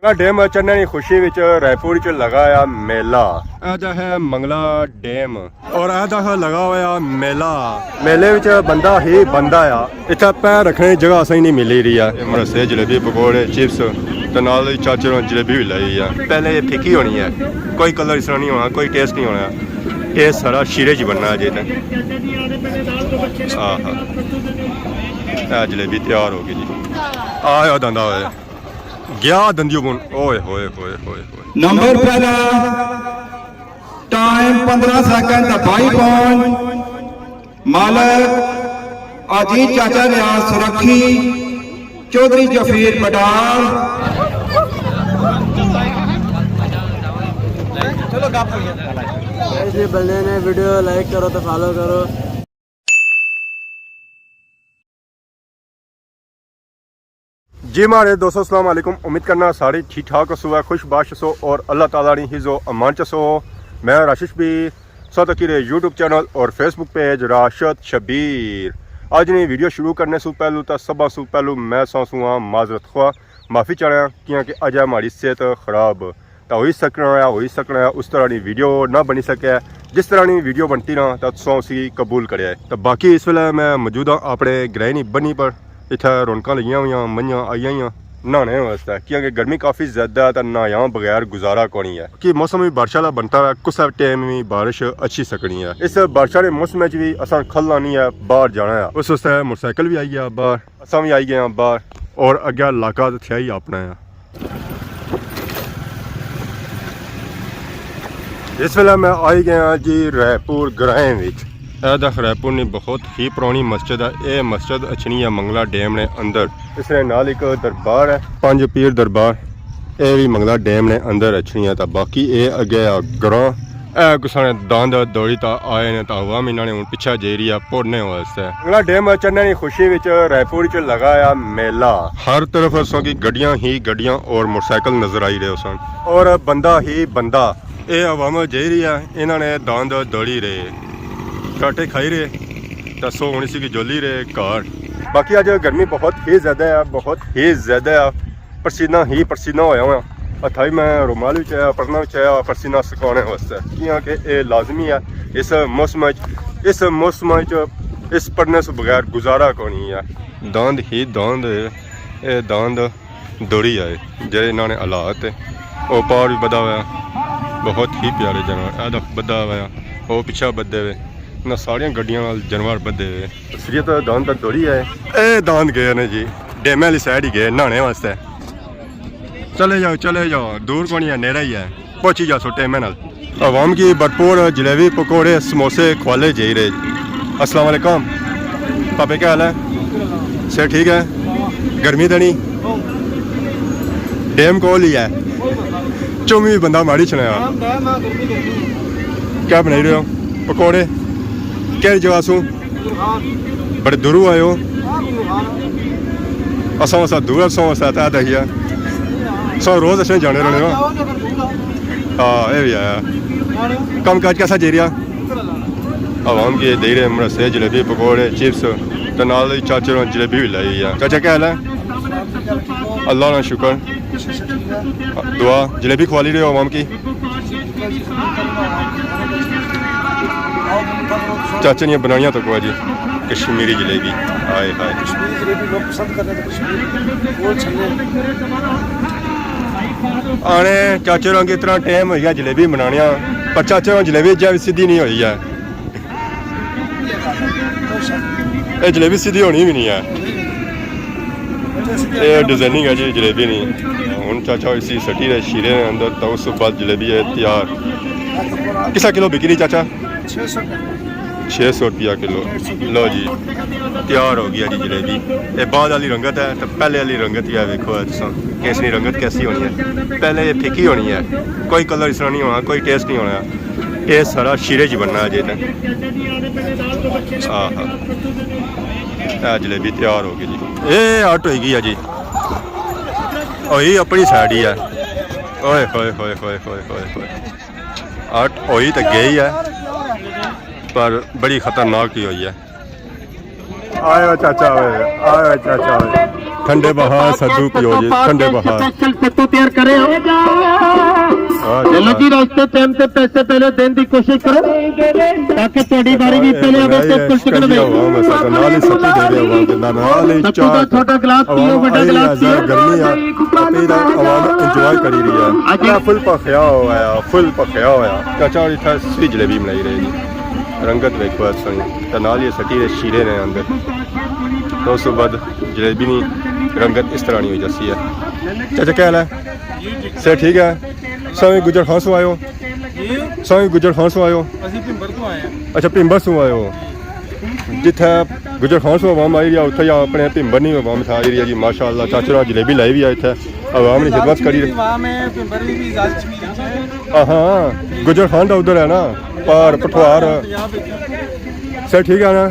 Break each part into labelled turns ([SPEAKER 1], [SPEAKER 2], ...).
[SPEAKER 1] Dam ਚੜ੍ਹਨ ਦੀ ਖੁਸ਼ੀ ਵਿੱਚ ਰਾਏਪੁਰ ਚ ਲਗਾ ਆ ਮੇਲਾ। ਇਹਦਾ ਹੈ ਮੰਗਲਾ ਡੈਮ ਔਰ ਇਹਦਾ ਲਗਾ ਹੋਇਆ ਮੇਲਾ। ਮੇਲੇ ਵਿੱਚ ਬੰਦਾ ਹੀ ਬੰਦਾ ਆ। ਇੱਥੇ ਪੈਰ ਰੱਖਣ ਦੀ ਜਗ੍ਹਾ ਸਹੀ ਨਹੀਂ ਮਿਲ ਰਹੀ ਆ। ਮਰਸੇ ਜਲੇਬੀ ਪਕੌੜੇ ਚਿਪਸ ਤੇ ਨਾਲ ਚਾਚੇ ਨੂੰ ਜਲੇਬੀ ਵੀ ਲਈ ਆ। ਪਹਿਲੇ ਇਹ ਫਿੱਕੀ ਹੋਣੀ ਹੈ, ਕੋਈ ਕਲਰ ਇਸ ਤਰ੍ਹਾਂ ਨਹੀਂ ਹੋਣਾ, ਕੋਈ ਟੇਸਟ ਨਹੀਂ ਹੋਣਾ। ਇਹ ਸਾਰਾ ਸ਼ੀਰੇ ਚ बनना अजे तक। जलेबी तैयार हो गई जी। आया दंदा होया गया दंदियों बुन ओए होए होए होए
[SPEAKER 2] नंबर पहला टाइम 15 सेकंड 22 पॉइंट मालक अजीत चाचा न्याज सुरखी चौधरी जफीर पटाल। चलो
[SPEAKER 3] बल्ले ने वीडियो लाइक करो तो फॉलो करो।
[SPEAKER 1] जी हमारे दोस्तों अस्सलाम वालेकुम। उम्मीद करना सारे ठीक ठाक सो है, खुशबाश सो और अल्लाह ताला नी हिज़ो अमान च सो। मैं राशिश भी साथ अकीरे यूट्यूब चैनल और फेसबुक पेज राशिद शबीर। आज ने वीडियो शुरू करने से पहलू तो सब से पहलू मैं सासूँ माजरत खुआ माफ़ी चाहना क्योंकि अज हमारी सेहत खराब तो हो ही सकना है उस तरह की वीडियो ना बनी सके। जिस तरह की वीडियो बनती ना तो सौ सी कबूल करे। तो बाकी इस वेले मैं मौजूद हाँ अपने ग्रहणी बनी पर। इतना रौनक लगिया हुई मईयां आई हुई नहाने वास्ते क्योंकि गर्मी काफ़ी ज़्यादा है तो नहाया बगैर गुजारा कोनी है कि मौसम भी बारिश वाला बनता है। कुछ टाइम भी बारिश अच्छी सकनी है। इस बारिश वाले मौसम में भी असा खल आनी है, बाहर जाना है। उस वास्ते मोटरसाइकिल भी आई है बाहर, असा भी आई गए हैं बाहर और अगे इलाका तो थे ही अपना है। इस वेले मैं आई गया जी रायपुर ग्राएं विच। रायपुर ने बहुत ही पुरानी मस्जिद है। ये मस्जिद अछनी है मंगला डैम ने अंदर। इसने नाल एक दरबार है पंज पीर दरबार। ये भी मंगला डैम ने अंदर अछनी है। तो बाकी ये अगे ग्रां किसा ने दांद दौड़ी ता आए ने तो हवा महीना ने पिछा जे रही है पौड़ने वास्ते। मंगला डैम चढ़ने की खुशी विच रायपुर च लगाया मेला। हर तरफ असों की गड्डियां ही गड्डियां और मोटरसाइकिल नजर आई रहे सन और बंदा ही बंदा। ये हवा में जे रही है। इन्होंने दांद दौड़ी रहे काटे खाई रहे तो सो होनी सी जोली रहे घर। बाकी अज गर्मी बहुत ही ज़्यादा है, बहुत ही ज़्यादा है। पसीना ही पसीना होया हुआ हथा ही मैं रुमाल भी चाया पढ़ना भी चाया पसीना सुकाने वास्ते क्योंकि ये लाजमी है। इस मौसम इस पढ़ने से बगैर गुजारा को नहीं है। दांद ही दांद ये दांद दौड़ी आए जे इन्होंने हालात वो पार भी बदा हुआ बहुत ही प्यारे जानवर ऐसा बदा हुआ वो पिछा बदे हुए ना सारिया गड्डियां जानवर बदे हुए। असलियत दांद तक दौड़ी आए। ए दांद गए ने जी डैम वाली साइड ही गए नहाने वास्ते। चले जाओ दूर को नहीं है, नेरा ही है, पहुंची जा सो टेमे नाल। अवाम की भरपूर जलेबी पकौड़े समोसे ख्वाले जा रहे। अस्सलाम वालेकुम पापे क्या हाल है? से ठीक है? गर्मी तो नहीं? डैम को ही है चौमी भी बंदा माड़ी चलाया। क्या बनाई रहे हो? पकौड़े क्या जगह सू बड़े दूरों आए हो? असा दूर सौ दहिया सौ रोज अच्छे जाने रहने हो। हाँ ये भी आया कम काज कैसा जे रहा? आवाम की दे रहे मरसे जलेबी पकौड़े चिप्स तो नाल चाचे ने जलेबी भी लाई है। चाचा क्या हाल है? अल्लाह ना शुक्र दुआ। जलेबी खवाली रहे हो आवाम की? चाचे ने बनाइया तो कोई जी कश्मीरी जलेबी आए हाय आने चाचे रंग इतना टाइम हो गया जलेबी बनाने पर चाचे जलेबी जब सीधी नहीं हुई है। ये जलेबी सीधी होनी भी नहीं है, ये डिजाइनिंग है जी जलेबी नहीं। हूँ चाचा इसी सटी रहे शीरे अंदर तो उस बाद जलेबी है तैयार। किसा किलो बिकी रही चाचा? 600 रुपया किलो। लो जी तैयार हो गया जी जलेबी। ये बाद वाली रंगत है तो पहले वाली रंगत ही है। देखो कैसी रंगत कैसी होनी है। पहले ये फिकी होनी है, कोई कलर इस तरह नहीं होना, कोई टेस्ट नहीं होना। ये सारा शीरे च बनना अजे तक। हाँ जलेबी तैयार हो गई जी। ये हट हो गई है जी ओही अपनी साइड ही है। ओए होए होए होए होए होए हट होई तो गई है पर बड़ी खतरनाक ही हुई है। आयो चाचा आयो चाचा ठंडे बहार सद्दू पियो जी ठंडे बहार
[SPEAKER 4] स्पेशल सत्तू तैयार करे हो चलो जी रास्ते टाइम से पैसे पहले देने की कोशिश करो ताकि थोड़ी बारी भी पहले आवे तो कुछ कर दे
[SPEAKER 1] नाल ही सत्तू दे रहे हो नाल ही
[SPEAKER 4] सत्तू का छोटा गिलास पियो बड़ा गिलास पियो
[SPEAKER 1] गर्मी आ अपनी दा आवाम एंजॉय करी रही है आज फुल पखया होया चाचा इत्थे सी जलेबी बनाई रहे जी रंगत वेखो सोनी ते नाल ही सटी दे शीरे ने अंदर तो उस बाद जलेबी नी रंगत इस तरह नहीं हुई जैसी है चाचा क्या हाल है से ठीक है स्वामी गुजर खान सो आयो स्वामी गुजर खान सो आयो अच्छा भिंबर सो आयो जिथे गुजर खान सो आवाम आई रही है उत्थे अपने भिंबर नहीं आवाम था आई रही है जी माशाअल्लाह चाचा ने जलेबी लाई भी है इत्थे आवाम ने खिदमत करी हाँ गुजर खान का उधर है ना पार पठवार सर ठीक है ना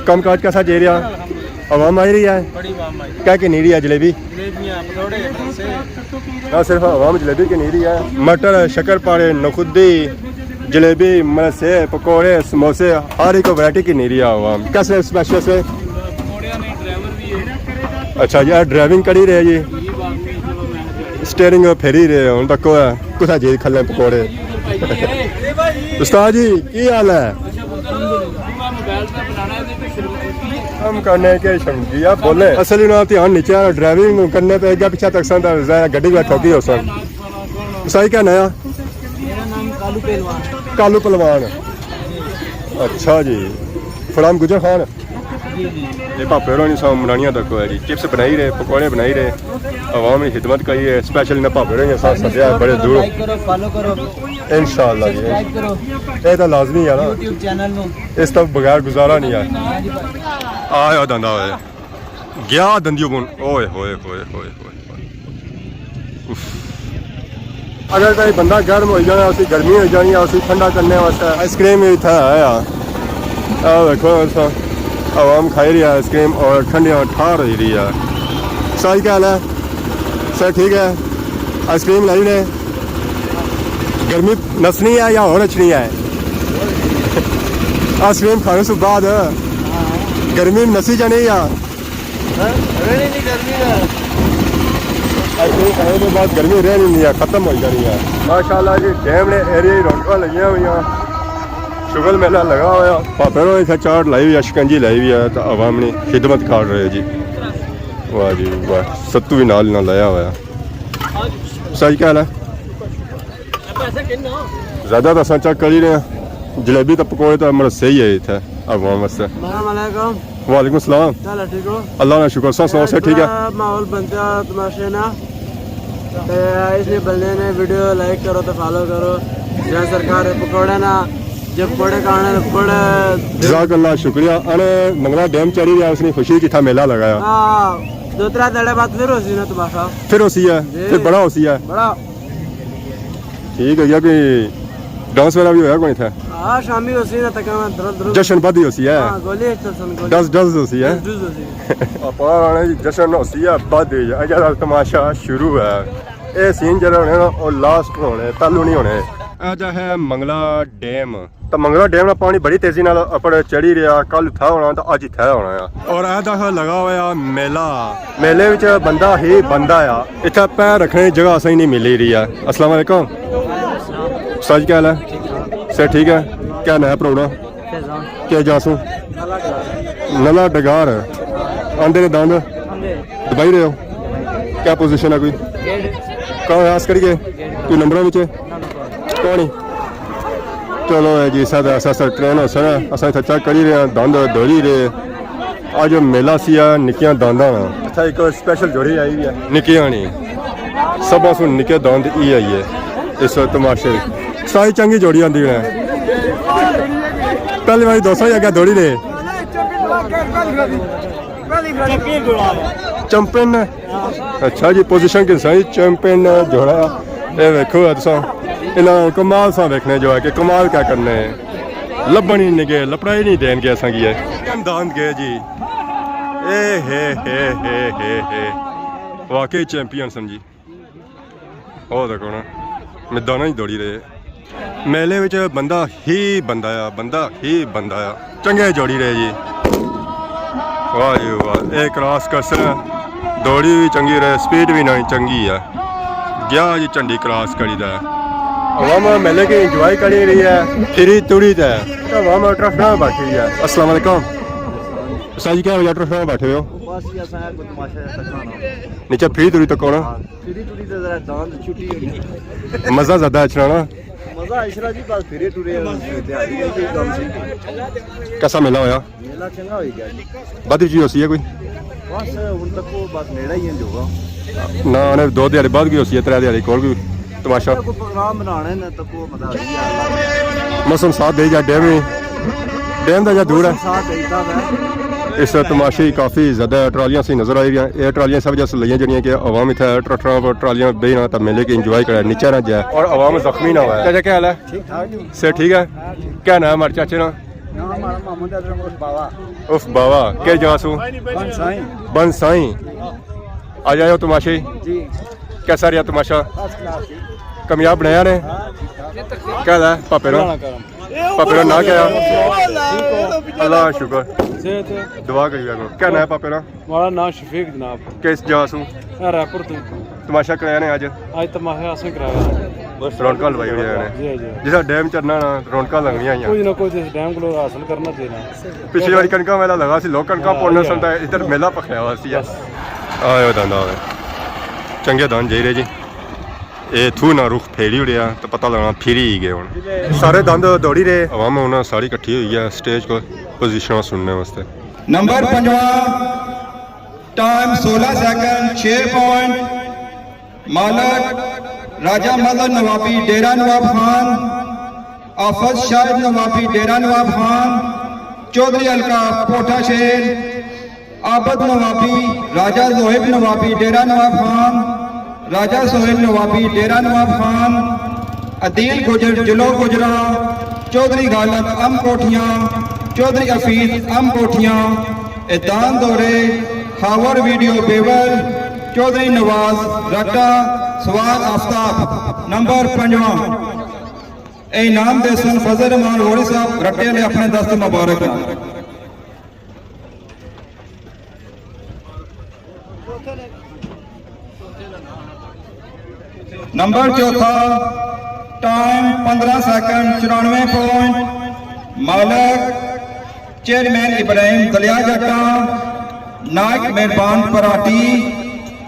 [SPEAKER 1] कम काज कैसा जे रहा आवाम आई रही है क्या कि नहीं रही है जलेबी ना सिर्फ आवाम जलेबी की नहीं रही है मटर शक्कर पारे नखुदी जलेबी मरसे पकौड़े समोसे हर एक वैरायटी की नहीं रही है आवाम कैसे स्पेशल से अच्छा यार ड्राइविंग करी रहे जी स्टेयरिंग फेरी रहे हूँ तक कुछ जी खल्ले पकौड़े उस्ताद जी की हाल है हम करने के शर्मिया बोले असली ना ध्यान नीचे ड्राइविंग करने पे गया पीछे तक गड्डी में ठोकी हो सन सही क्या नया कालू पहलवान अच्छा जी फराम गुजर खान ये भापे होनी सब मनानिया तक है जी चिप्स बनाई रहे पकौड़े बनाई रहे आवाम की खिदमत करी है स्पेशल ने भापे होनी साथ सद्या बड़े दूर इंशाअल्लाह जी ये तो लाजमी है ना इस तो बगैर गुजारा नहीं है आया दंदा होए गया दंदियों बुन ओए होए होए होए अगर कोई बंदा गर्म हो जाना उसी गर्मी हो जानी है उसी ठंडा करने वास्ते आइसक्रीम भी था आया देखो आवाम खाई रही है आइसक्रीम और ठंडियाँ ठा रही है सही क्या हाल है सर ठीक है आइसक्रीम लाई ने गर्मी नसनी है या और अच्छी है आइसक्रीम खाने से बाद गर्मी नसी जानी या आइसक्रीम खाने के बाद गर्मी रहनी नहीं है खत्म हो जानी है माशाल्लाह जी डैम ने एरिया ही रौनक लगी हुई शुगल मेला लगा हुआ पापे इतना चाट लाई हुई है शिकंजी लाई हुई है तो आवाम ने खिदमत कर रहे जी वाह जी वाह सत्तू भी नाल ना लाया हुआ सही क्या हाल है ज़्यादा तो चेक कर ही रहे हैं जलेबी तो पकौड़े तो मतलब सही है इतना आवाम वास्ते वालेकुम सलाम
[SPEAKER 3] ठीक हो
[SPEAKER 1] अल्लाह का शुक्र सौ से ठीक है
[SPEAKER 3] माहौल बनता तमाशे ना इसलिए बंदे ने वीडियो लाइक करो तो फॉलो करो जय सरकार पकौड़े ना जब पकौड़े खाने पकौड़े
[SPEAKER 1] जज़ाकल्लाह शुक्रिया अने मंगला डैम चढ़ी रहा उसने खुशी की था मेला लगाया
[SPEAKER 3] दो त्रै दड़े बाद फिर होसी ना तमाशा
[SPEAKER 1] फिर होसी है फिर बड़ा होसी है
[SPEAKER 3] बड़ा
[SPEAKER 1] ठीक है गया कि डांस वगैरह भी होया कोई था
[SPEAKER 3] हाँ शामी होसी ना तक
[SPEAKER 1] जश्न बदी होसी है
[SPEAKER 3] गोली गोली
[SPEAKER 1] दस होसी है अपना जश्न होसी है बदी अजय तमाशा शुरू है ये सीन जरा होने ना और लास्ट होने पहलू नहीं होने ਅੱਜ ਹੈ ਮੰਗਲਾ ਡੈਮ ਤਾਂ ਮੰਗਲਾ ਡੈਮ ਦਾ ਪਾਣੀ ਬੜੀ ਤੇਜ਼ੀ ਨਾਲ ਉੱਪਰ ਚੜੀ ਰਿਹਾ ਕੱਲ ਥਾ ਹੋਣਾ ਤਾਂ ਅੱਜ ਥਾ ਹੋਣਾ ਆ ਔਰ ਇਹਦਾ ਲਗਾ ਹੋਇਆ ਮੇਲਾ ਮੇਲੇ ਵਿੱਚ ਬੰਦਾ ਹੀ ਬੰਦਾ ਆ ਇੱਥੇ ਪੈਰ ਰੱਖਣ ਦੀ ਜਗ੍ਹਾ ਸਹੀ ਨਹੀਂ ਮਿਲ ਰਹੀ ਆ अस्सलाम वालेकुम सच क्या हाल है सर ठीक है क्या नया प्रोग्राम क्या जासू नला डगार आंदे ने दंद दबाई रहे हो क्या पोजीशन है कोई कहाँ आस करिए कोई नंबर में कौन चलो जी सादा असा ट्रेन हो सर असा इतना चेक करी रहे दंद दौड़ी रहे अज मेला सी निक्कियां दांदा अच्छा एक स्पेशल जोड़ी आई है निक्कियां नहीं सब सुन निक्के दांद ही आई है इस तमाशे सारी चंगी जोड़ी आती है पहली बारी 200 अगर दौड़ी रहे चैंपियन अच्छा जी पोजीशन किस चैंपियन जोड़ा ये देखो तुम इन्हों कमाल सा देखने जो है कि कमाल क्या करने लभन ही नहीं गए लपड़ा ही नहीं देन गए असा की है दांद गए जी ए हे वाकई चैंपियन समझी हो देखो ना मैदाना ही दौड़ी रहे मेले विच बंदा ही बंदा आ चंगे जोड़ी रहे जी वाह जी वाह एक क्रॉस कसर ਦੌੜੀ ਵੀ ਚੰਗੀ ਰਹੇ, ਸਪੀਡ ਵੀ ਨਹੀਂ ਚੰਗੀ ਆ। ਗਿਆ ਜੀ ਝੰਡੀ ਕ੍ਰਾਸ ਕਰੀਦਾ ਹੈ। अवाम मेले की इंजॉय करी रही है, फिरी तुड़ी है तो अवाम ट्रस्ट में बैठी हुई है। अस्सलाम वालेकुम सर जी, क्या वजह ट्रस्ट में बैठे हो?
[SPEAKER 3] बस ये असां को तमाशा दिखाना
[SPEAKER 1] नीचे फ्री तुड़ी तक होना,
[SPEAKER 3] फिरी टूरी ते जरा दांत छुट्टी होगी
[SPEAKER 1] मज़ा ज़्यादा अच्छा ना।
[SPEAKER 3] मजा इशरा जी बस फिरी टूरी दिहाड़ी है कोई काम सी।
[SPEAKER 1] कैसा मेला होया?
[SPEAKER 3] मेला चंगा हो गया जी,
[SPEAKER 1] बदी चीज होसी है कोई
[SPEAKER 3] बस हुन तक वो बस नेड़ा ही है जोगा
[SPEAKER 1] ना, उन्हें 2 दिहाड़ी बाद की होसी है, 3 दिहाड़ी कोल भी तमाशा
[SPEAKER 3] को प्रोग्राम बनाने ने तक वो मजा आ
[SPEAKER 1] मौसम साथ दे जा, डैम का जा दूर है।
[SPEAKER 3] साथ देता है
[SPEAKER 1] इस तमाशे काफ़ी ज़्यादा ट्रालियां सी नज़र आई रही। ये ट्रालियां सब जैसे लइयां जड़ियाँ कि अवाम इतना ट्रैक्टर ट्रालियां बे ना तब मेले के इंजॉय करे, नीचे ना जाए और अवाम जख्मी ना हुआ। चाचा क्या हाल है?
[SPEAKER 3] ठीक ठाक जी।
[SPEAKER 1] से ठीक है। क्या नाम है हमारे चाचे ना?
[SPEAKER 3] नाम हमारा मोहम्मद अजरम उर्फ बाबा
[SPEAKER 1] उफ बाबा के जासू
[SPEAKER 3] बंसाई
[SPEAKER 1] बन साई आ जाओ तमाशे।
[SPEAKER 3] जी,
[SPEAKER 1] कैसा रहा तमाशा?
[SPEAKER 3] फर्स्ट क्लास जी।
[SPEAKER 1] कामयाब बनाया ने? क्या है पापे ना? पापे ना ना क्या? अल्लाह शुक्र, दुआ करिएगा करो। क्या नाम है पापे ना?
[SPEAKER 5] हमारा नाम शफीक जनाब,
[SPEAKER 1] किस जासू
[SPEAKER 5] रायपुर तो
[SPEAKER 1] तमाशा कराया ने? आज
[SPEAKER 5] आज तमाशा असें कराया
[SPEAKER 1] रौनक लवाई हुई ने,
[SPEAKER 5] जी जी,
[SPEAKER 1] जिसा डैम चढ़ना ना रौनक लगनियां
[SPEAKER 5] कुछ
[SPEAKER 1] आइयां।
[SPEAKER 5] ना कुछ इस डैम को हासिल करना देना।
[SPEAKER 1] पिछली बारी कनका मेला लगा सी, लोग कनका पोड़ना सुनता है, इधर मेला पखया हुआ सी। आयो दंदा चंगे दान जाई रहे जी। ये थू ना रुख फेरी उड़िया तो पता लगना फिरी ही गए हुण। सारे दंद दौड़ी रहे, अवाम उन्हें सारी इकट्ठी हुई है स्टेज को पोजीशन सुनने वास्ते।
[SPEAKER 2] नंबर 5 टाइम 16 सेकंड 6 पॉइंट मालक राजा मदन नवाबी डेरा नवाब खान, आफत शाहिद नवाबी डेरा नवाब खान, चौधरी अलका पोठा शेर, आबद नवाबी राजा जोहेब नवाबी डेरा नवाब खान, राजा सोहेल नवाबी डेरा नवाब खान, अदील गुजर जिलो गुजरा, चौधरी गालब अम कोठियाँ, चौधरी हफीज अम कोठियाँ, एदान दौरे खावर वीडियो बेवर, चौधरी नवाज रट्टा सवाद आफ्ताब। नंबर 5 ए इनाम दे सन फजल रहमान गोरी साहब रट्टे ने अपने दस्त मुबारक। नंबर 4 टाइम 15 सेकंड 94 पॉइंट मालक चेयरमैन इब्राहिम दलिया जट्टा, नायक मेहरबान पराठी,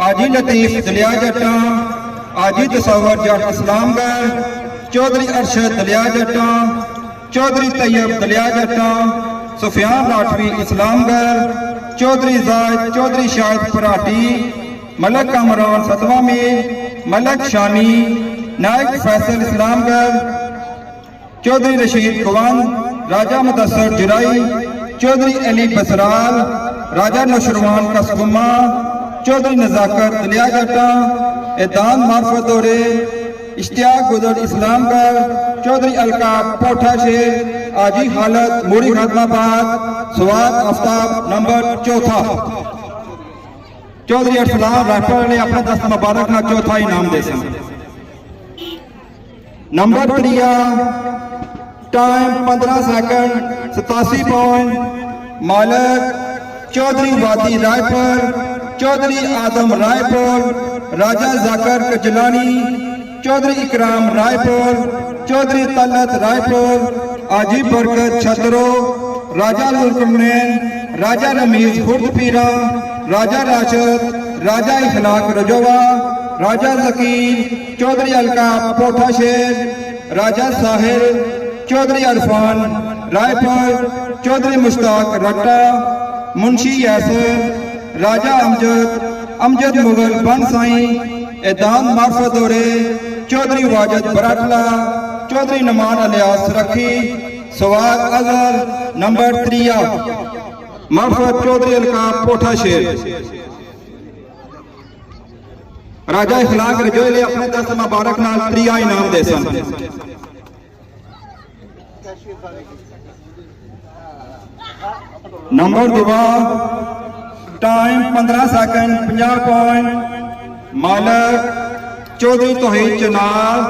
[SPEAKER 2] आजी लतीफ दलिया जट्टा, आजी तसवर जट इस्लामगढ़, चौधरी अरशद दलिया जट्टा, चौधरी तैयब दलिया जट्टा, सुफियान राठवी इस्लामगढ़, चौधरी जायद चौधरी शाहिद पराठी, मलक कामरान सतवा में, मलक शानी, नायक फैसल इस्लामगढ़, चौधरी रशीद कुवंद, राजा मुदस्सर जिराई, चौधरी अली बसराल, राजा नौशरवान कसगुमा, चौधरी नजाकत दलिया जट्टा, एदान मार्फत दौरे, इश्तियाक गुजर इस्लामगढ़, चौधरी अलका पोठा शेर, आजी हालत मूरी खादमाबाद, सवाद आफ्ताब। नंबर 4 चौधरी अरसलान रायपुर ने अपने दस्त मुबारक ना चौथा इनाम दे सन। नंबर 3 टाइम 15 सेकंड 87 पॉइंट मालक चौधरी वादी रायपुर, चौधरी आदम रायपुर, राजा जाकर कजलानी, चौधरी इकराम रायपुर, चौधरी तलत रायपुर, आजी बरकत छतरो, राजा लुलकमनैन, राजा रमीज खुर्द पीरा, राजा राशद, राजा इखलाक रजोवा, राजा जकीर, चौधरी अलका पोठा शेर, राजा साहिल, चौधरी अरफान रायपुर, चौधरी मुश्ताक रट्टा, मुंशी यासर, राजा अमजद मुगल बन साई, एदान मार्फत दौरे, चौधरी वाजद बराटला, चौधरी नमान अलियास रखी, सवाद अजहर। नंबर 3 मार्फत चौधरी अलका पोठा शेर, राजा इखलाक रजोले अपने दस्त मुबारक नाल 3 इनाम दे सन। नंबर 2 टाइम 15 सेकंड 50 पॉइंट मालक चौधरी तोहीद चनाब,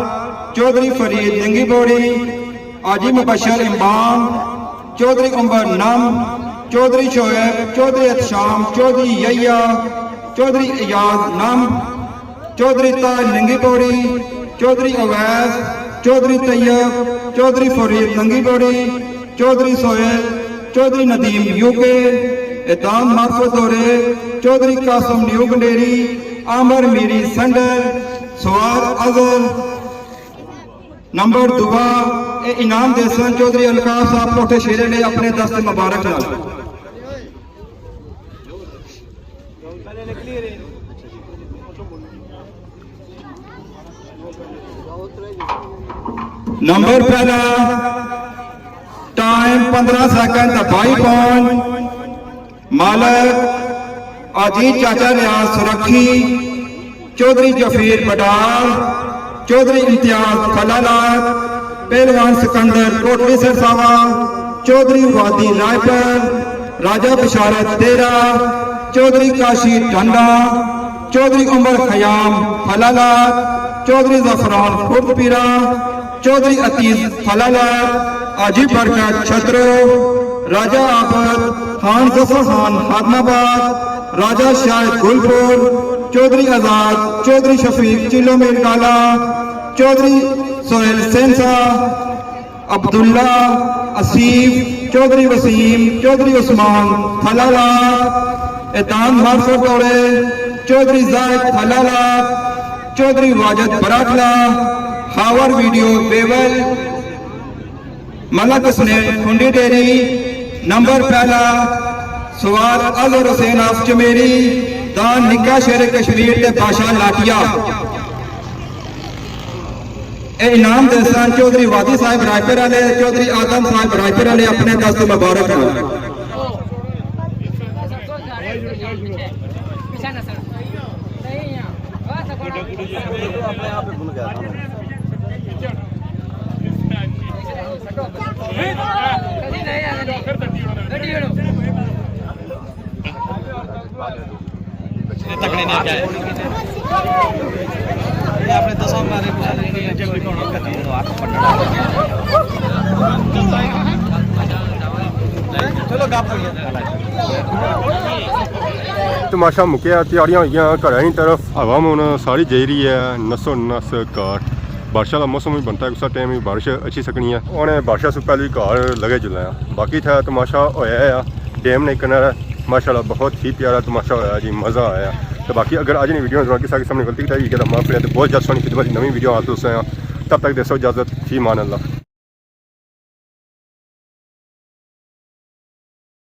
[SPEAKER 2] चौधरी फरीद लिंगी बोड़ी, आजी मुबशर इमाम, चौधरी उमर नम, चौधरी शोएब, चौधरी अतशाम, चौधरी यैया, चौधरी एजाज नम, चौधरी ताज नंगी पौड़ी, चौधरी अवैस, चौधरी तैयब, चौधरी फरीद नंगी पौड़ी, चौधरी सोहेल, चौधरी नदीम यूके, एताम मार्फत दौरे, चौधरी कासम न्यू गंडेरी, आमर मीरी संडर, सवार अजहर नंबर दुआ ए इनाम दे सन चौधरी अलकाफ साहब कोठे शेरे ने अपने दस्त मुबारक नाल। नंबर पहला टाइम 15 सेकंड 22 पॉइंट मालक अजीत चाचा रियाज सुरखी, चौधरी जफीर बडाल, चौधरी इम्तियाज खलालात, पहलवान सिकंदर कोटली सरसावा, चौधरी वादी रायपर, राजा बिशारत तेरा, चौधरी काशी टंडा, चौधरी उमर खयाम खलालात, चौधरी जफरान खुर्दपीरा, चौधरी अतीज खलालात, आजी बरकत छत्रो, राजा आबद खान जफर खान खादमाबाद, राजा शाहिद गुलपुर, चौधरी आजाद, चौधरी शफीक चिलो मेरकाला, चौधरी सोहेल सेंसा, अब्दुल्ला असीफ, चौधरी वसीम, चौधरी उस्मान थलाला, एतान मार्फत दौड़े, चौधरी जायद थलाला, चौधरी वाजद बराटला, हावर वीडियो बेवल, मलक स्नेह खुंडी डेरी। नंबर पहला सवार अजहर हुसैन ऑफ चमेरी, दान निक्का शेर कश्मीर ते बादशाह लाटिया। ए इनाम दे सन चौधरी वादी साहिब रायपुर वाले, चौधरी आदम साहिब रायपुर वाले अपने दस्त मुबारक हो।
[SPEAKER 6] आपने 10 मारे जब भी कौन करती है तो आप चलो गप
[SPEAKER 1] तमाशा मुक्या, तैयारियां हुई घर की तरफ। हवा में सारी जा रही है नसो नस काट। बारिश का मौसम भी बनता है, उस टाइम भी बारिश अच्छी सकनी है। उन्हें बारिश से पहले भी घर लगे जुले हैं। बाकी था तमाशा होया है डैम ने किनारा, माशाल्लाह बहुत ही प्यारा तमाशा होया जी, मज़ा आया। तो बाकी अगर आज नहीं वीडियो किसी के सामने गलती की तो बहुत जल्द सोनी खिदमत नवी वीडियो हासिल हो। तब तक दसो इजाज़त, फी मान अल्लाह।